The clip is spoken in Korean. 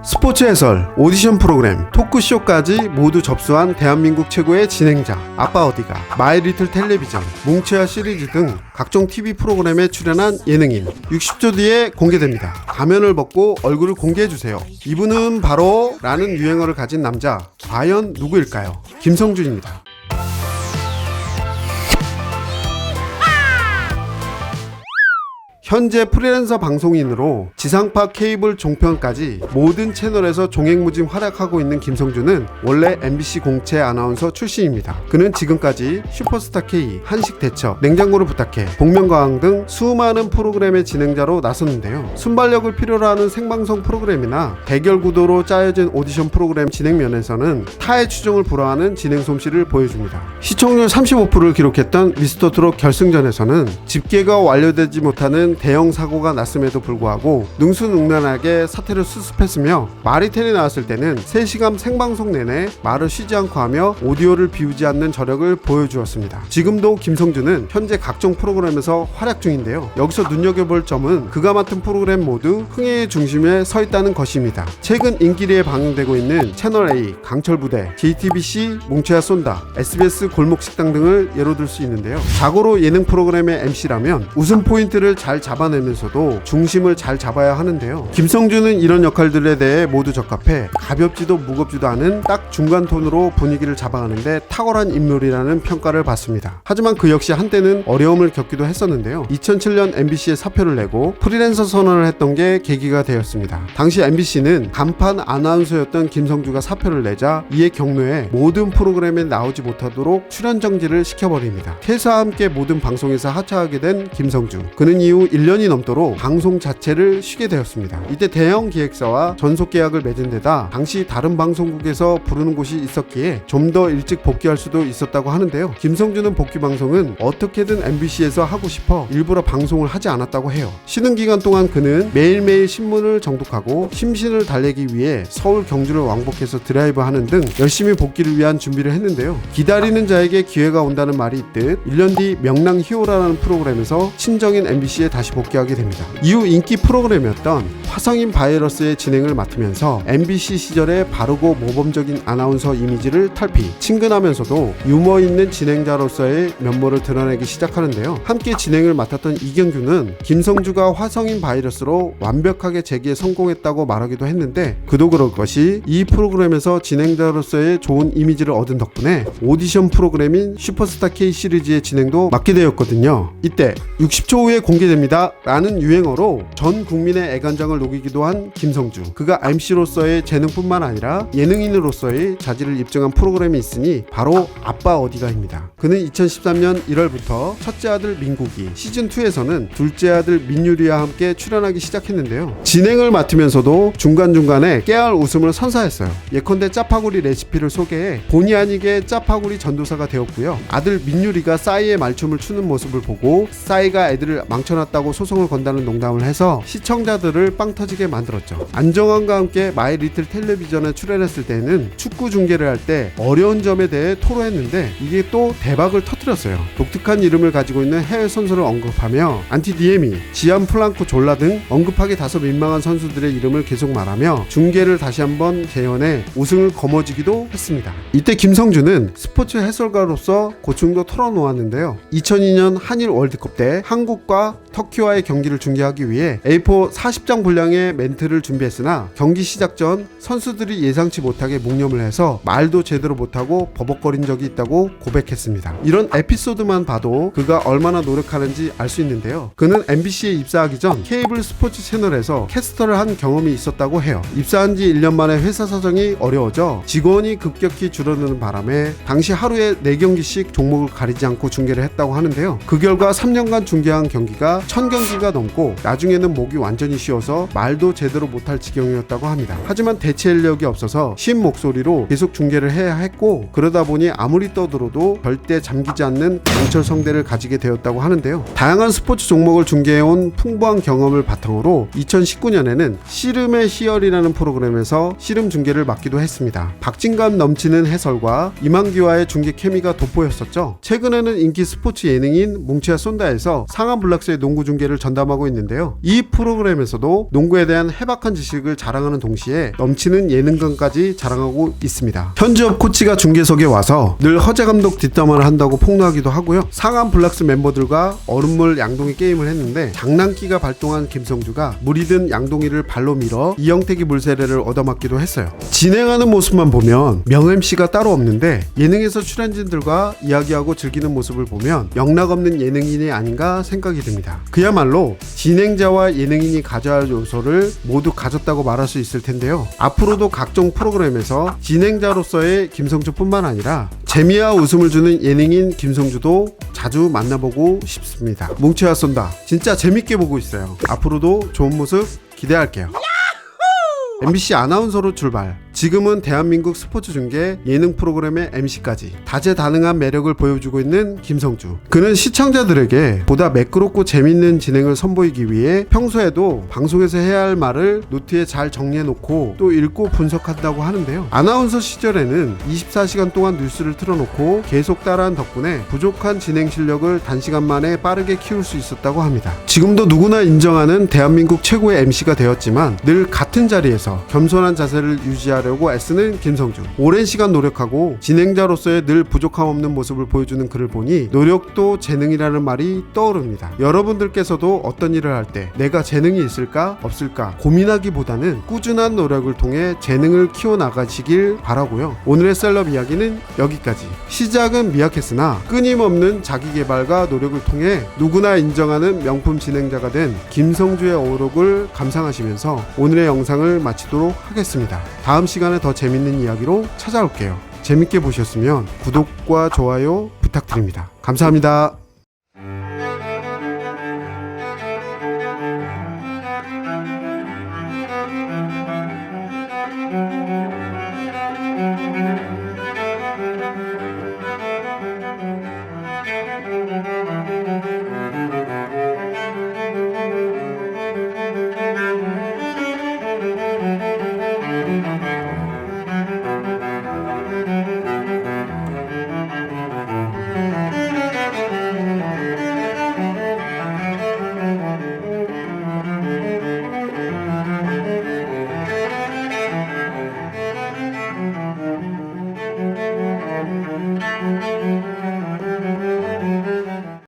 스포츠 해설, 오디션 프로그램, 토크쇼까지 모두 접수한 대한민국 최고의 진행자 아빠 어디가, 마이 리틀 텔레비전, 뭉치야 시리즈 등 각종 TV 프로그램에 출연한 예능인 60초 뒤에 공개됩니다. 가면을 벗고 얼굴을 공개해주세요. 이분은 바로 라는 유행어를 가진 남자, 과연 누구일까요? 김성준입니다. 현재 프리랜서 방송인으로 지상파 케이블 종편까지 모든 채널에서 종횡무진 활약하고 있는 김성준은 원래 MBC 공채 아나운서 출신입니다. 그는 지금까지 슈퍼스타 K, 한식 대첩, 냉장고를 부탁해, 복면가왕 등 수많은 프로그램의 진행자로 나섰는데요. 순발력을 필요로 하는 생방송 프로그램이나 대결 구도로 짜여진 오디션 프로그램 진행 면에서는 타의 추종을 불허하는 진행 솜씨를 보여줍니다. 시청률 35%를 기록했던 미스터트롯 결승전에서는 집계가 완료되지 못하는 대형 사고가 났음에도 불구하고 능수능란하게 사태를 수습했으며, 마리텔이 나왔을 때는 3시간 생방송 내내 말을 쉬지 않고 하며 오디오를 비우지 않는 저력을 보여주었습니다. 지금도 김성준은 현재 각종 프로그램에서 활약 중인데요. 여기서 눈여겨볼 점은 그가 맡은 프로그램 모두 흥행의 중심에 서 있다는 것입니다. 최근 인기리에 방영되고 있는 채널A, 강철부대, JTBC, 뭉쳐야 쏜다, SBS 골목식당 등을 예로 들 수 있는데요. 자고로 예능 프로그램의 MC라면 웃음 포인트를 잘 잡아내면서도 중심을 잘 잡아야 하는데요. 김성준은 이런 역할들에 대해 모두 적합해 가볍지도 무겁지도 않은 딱 중간 톤으로 분위기를 잡아가는데 탁월한 인물이라는 평가를 받습니다. 하지만 그 역시 한때는 어려움을 겪기도 했었는데요. 2007년 MBC에 사표를 내고 프리랜서 선언을 했던 게 계기가 되었습니다. 당시 MBC는 간판 아나운서였던 김성주가 사표를 내자 이에 격려해 모든 프로그램에 나오지 못하도록 출연 정지를 시켜버립니다. 퇴사와 함께 모든 방송에서 하차하게 된 김성주. 그는 이후 1년이 넘도록 방송 자체를 쉬게 되었습니다. 이때 대형 기획사와 전속 계약을 맺은 데다 당시 다른 방송국에서 부르는 곳이 있었기에 좀 더 일찍 복귀할 수도 있었다고 하는데요. 김성준은 복귀 방송은 어떻게든 MBC에서 하고 싶어 일부러 방송을 하지 않았다고 해요. 쉬는 기간 동안 그는 매일매일 신문을 정독하고 심신을 달래기 위해 서울 경주를 왕복해서 드라이브 하는 등 열심히 복귀를 위한 준비를 했는데요. 기다리는 자에게 기회가 온다는 말이 있듯 1년 뒤 명랑 히어로라는 프로그램에서 친정인 MBC에 다시 복귀하게 됩니다. 이후 인기 프로그램이었던 화성인 바이러스의 진행을 맡으면서 MBC 시절의 바르고 모범적인 아나운서 이미지를 탈피, 친근하면서도 유머 있는 진행자로서의 면모를 드러내기 시작하는데요. 함께 진행을 맡았던 이경규는 김성주가 화성인 바이러스로 완벽하게 재기에 성공했다고 말하기도 했는데, 그도 그럴 것이 이 프로그램에서 진행자로서의 좋은 이미지를 얻은 덕분에 오디션 프로그램인 슈퍼스타 K 시리즈의 진행도 맡게 되었거든요. 이때 60초 후에 공개됩니다 라는 유행어로 전 국민의 애간장을 녹이기도 한 김성주. 그가 MC로서의 재능뿐만 아니라 예능인으로서의 자질을 입증한 프로그램이 있으니 바로 아빠 어디가입니다. 그는 2013년 1월부터 첫째 아들 민국이, 시즌2에서는 둘째 아들 민유리와 함께 출연하기 시작했는데요. 진행을 맡으면서도 중간중간에 깨알 웃음을 선사했어요. 예컨대 짜파구리 레시피를 소개해 본의 아니게 짜파구리 전도사가 되었고요. 아들 민유리가 싸이의 말춤을 추는 모습을 보고 싸이가 애들을 망쳐놨다고 소송을 건다는 농담을 해서 시청자들을 빵 터지게 만들었죠. 안정환과 함께 마이 리틀 텔레비전에 출연했을 때는 축구 중계를 할 때 어려운 점에 대해 토로했는데 이게 또 대박을 터뜨렸어요. 독특한 이름을 가지고 있는 해외 선수를 언급하며 안티디에미, 지안 플랑코 졸라 등 언급하기 다소 민망한 선수들의 이름을 계속 말하며 중계를 다시 한번 재현해 우승을 거머쥐기도 했습니다. 이때 김성준은 스포츠 해설가로서 고충도 털어놓았는데요. 2002년 한일 월드컵 때 한국과 터키와의 경기를 중계하기 위해 A4 40장 분량의 멘트를 준비했으나 경기 시작 전 선수들이 예상치 못하게 묵념을 해서 말도 제대로 못하고 버벅거린 적이 있다고 고백했습니다. 이런 에피소드만 봐도 그가 얼마나 노력하는지 알 수 있는데요. 그는 MBC에 입사하기 전 케이블 스포츠 채널에서 캐스터를 한 경험이 있었다고 해요. 입사한 지 1년 만에 회사 사정이 어려워져 직원이 급격히 줄어드는 바람에 당시 하루에 4경기씩 종목을 가리지 않고 중계를 했다고 하는데요. 그 결과 3년간 중계한 경기가 1000경기가 넘고 나중에는 목이 완전히 쉬어서 말도 제대로 못할 지경이었다고 합니다. 하지만 대체 인력이 없어서 쉰 목소리로 계속 중계를 해야 했고, 그러다 보니 아무리 떠들어도 절대 절대 잠기지 않는 강철 성대를 가지게 되었다고 하는데요. 다양한 스포츠 종목을 중계해온 풍부한 경험을 바탕으로 2019년에는 씨름의 희열이라는 프로그램에서 씨름 중계를 맡기도 했습니다. 박진감 넘치는 해설과 이만기와의 중계 케미가 돋보였었죠. 최근에는 인기 스포츠 예능인 뭉치와 쏜다에서 상암 블락스의 농구 중계를 전담하고 있는데요. 이 프로그램에서도 농구에 대한 해박한 지식을 자랑하는 동시에 넘치는 예능감까지 자랑하고 있습니다. 현지업 코치가 중계석에 와서 늘 허재 감독 뒷담화를 한다고 폭로하기도 하고요. 상암 블락스 멤버들과 얼음물 양동이 게임을 했는데 장난기가 발동한 김성주가 물이 든 양동이를 발로 밀어 이영택이 물세례를 얻어맞기도 했어요. 진행하는 모습만 보면 명 MC가 따로 없는데 예능에서 출연진들과 이야기하고 즐기는 모습을 보면 영락없는 예능인이 아닌가 생각이 듭니다. 그야말로 진행자와 예능인이 가져야 할 요소를 모두 가졌다고 말할 수 있을 텐데요. 앞으로도 각종 프로그램에서 진행자로서의 김성주뿐만 아니라 재미와 웃음을 주는 예능인 김성주도 자주 만나보고 싶습니다. 뭉치와 쏜다 진짜 재밌게 보고 있어요. 앞으로도 좋은 모습 기대할게요. MBC 아나운서로 출발. 지금은 대한민국 스포츠 중계 예능 프로그램의 MC까지 다재다능한 매력을 보여주고 있는 김성주. 그는 시청자들에게 보다 매끄럽고 재밌는 진행을 선보이기 위해 평소에도 방송에서 해야 할 말을 노트에 잘 정리해놓고 또 읽고 분석한다고 하는데요. 아나운서 시절에는 24시간 동안 뉴스를 틀어놓고 계속 따라한 덕분에 부족한 진행 실력을 단시간 만에 빠르게 키울 수 있었다고 합니다. 지금도 누구나 인정하는 대한민국 최고의 MC가 되었지만 늘 같은 자리에서 겸손한 자세를 유지하려고 애쓰는 김성주. 오랜 시간 노력하고 진행자로서의 늘 부족함 없는 모습을 보여주는 그를 보니 노력도 재능이라는 말이 떠오릅니다. 여러분들께서도 어떤 일을 할 때 내가 재능이 있을까 없을까 고민하기보다는 꾸준한 노력을 통해 재능을 키워나가시길 바라고요. 오늘의 셀럽 이야기는 여기까지. 시작은 미약했으나 끊임없는 자기개발과 노력을 통해 누구나 인정하는 명품 진행자가 된 김성주의 어록을 감상하시면서 오늘의 영상을 마치도록 하겠습니다. 다음 시간에 더 재밌는 이야기로 찾아올게요. 재밌게 보셨으면 구독과 좋아요 부탁드립니다. 감사합니다.